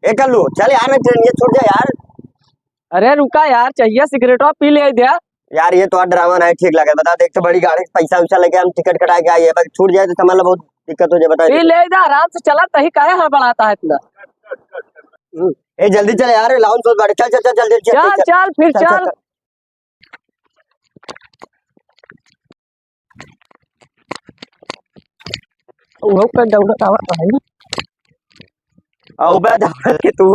ए कल्लू चल यार मैं ट्रेन ये छूट जाए यार। अरे रुका यार, चाहिए सिगरेट पी ले दिया यार ये तो ड्रामा नहीं ठीक लगा। बता देख तो बड़ी गाड़ी पैसा वैसा लेके हम टिकट कटा के आए, बस छूट जाए तो समझ लो बहुत दिक्कत हो जाए। बता पी ले जा, आराम से चला, तही काहे हड़बड़ाता है इतना। ए जल्दी चल यार, लाउंज बहुत गाड़ी। चल चल चल जल्दी चल चल फिर चल। वो कर दौड़त आवत है आओ बे दौड़ के तू।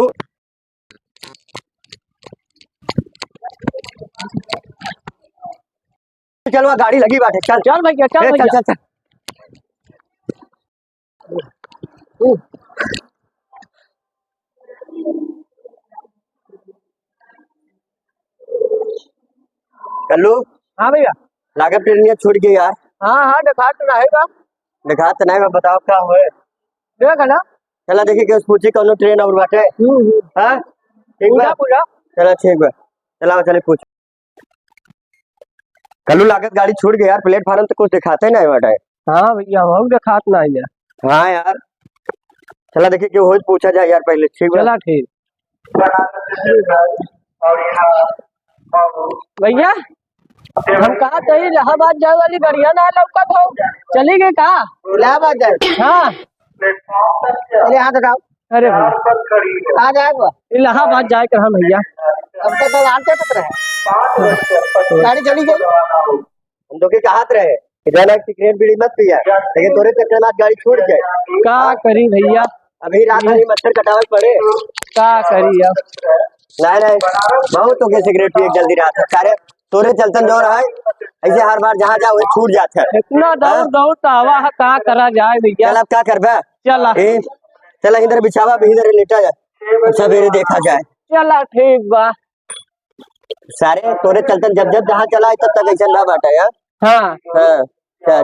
चल वहाँ गाड़ी लगी बाटे, चल चल भैया, चल ए, भैया। चल चल कल्लू। हाँ भैया। लागत ट्रेन छूट गई यार। हाँ हाँ, दिखा तो रहेगा। दिखा तो नहीं, मैं बताओ क्या हुए। देख ना। चला देखिए कि पूछी कौन ट्रेन और बाटे। हाँ ठीक पूजा बा, पूजा। चला ठीक बा, चला चले पूछ। कल्लू लागत गाड़ी छूट गई यार, प्लेटफार्म तो कुछ दिखाते ही नहीं बाटे। हाँ भैया, हम दिखात ना है। हाँ यार चला देखिए कि हो पूछा जाए यार पहले। ठीक बा चला ठीक भैया। हम कहा तो इलाहाबाद जाए वाली गाड़िया ना लौकत हो, चली गई कहा? इलाहाबाद जाए। हाँ अरे यहाँ तो अरे भैया, आ जाएगा। इलाहाबाद जाए कर हम भैया। अब तो आते पत्र है, गाड़ी चली गई। हम तो कहा रहे सिगरेट बीड़ी मत पिया, लेकिन तोरे चक्कर में गाड़ी छूट गए। का करी भैया, अभी रात में मच्छर कटावे पड़े। का करी अब। नहीं नहीं बहुत हो गए सिगरेट पिए जल्दी रात सारे तोरे चलतन जो रहा है। ऐसे हर बार जहाँ जाओ छूट जाते है। इतना दौड़ दौड़ तो हवा है, का करा जाए भैया। चल अब क्या कर बे, चला चला इधर बिछावा भी इधर लेटा जाए, सवेरे देखा जाए। चला ठीक बा। सारे तोरे चलतन जब जब जहाँ चला तब तक ऐसा ना बाटा यार। हाँ हाँ